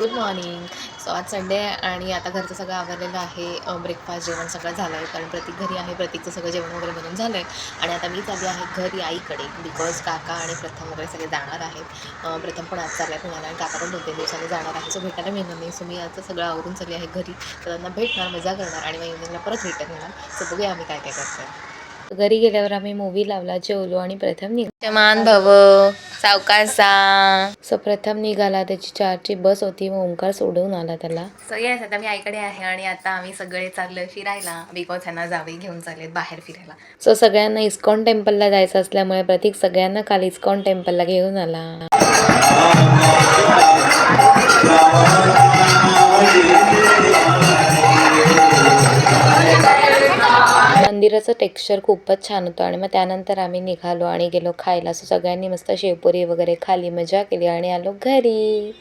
Good morning. So आज Sunday आहे आणि आता घरचं सगळं आवरलेलं आहे. ब्रेकफास्ट जेवण सगळं झालं आहे कारण प्रतीक घरी आहे. प्रतीकचं सगळं जेवण वगैरे बनवून झालं आहे आणि आता मी चालली आहे घरी आईकडे बिकॉज काका आणि प्रथम वगैरे सगळे जाणार आहेत. प्रथम पण आज चालला आहे पुण्याला आणि काका पण 2-3 दिवसांनी जाणार आहे. सो भेटायला मिळणार नाही. सो मी आता सगळं आवरून चालली आहे घरी. तर त्यांना भेटणार, मजा करणार आणि मग इव्हनिंगला परत रिटर्न येणार. सो बघूया आम्ही काय काय करतोय. घरी गेल्यावर आम्ही मूवी लावला, जेवलो आणि प्रथम निघाला भव सावकासा. सो प्रथम निघाला, त्याची 4ची बस होती, मग ओंकार सोडून आला त्याला. सो येस, आता मी आईकडे आहे आणि आता आम्ही सगळे चाललोय फिरायला बिकॉज ह्यांना जावे घेऊन चाललेत बाहेर फिरायला. सो सगळ्यांना इस्कॉन टेम्पलला जायचं असल्यामुळे प्रतीक सगळ्यांना काल इस्कॉन टेम्पलला घेऊन आला. मंदिराचं टेक्स्चर खूपच छान होतं आणि मग त्यानंतर आम्ही निघालो आणि गेलो खायला. सो सगळ्यांनी मस्त शेवपुरी वगैरे खाली, मजा केली आणि आलो घरी.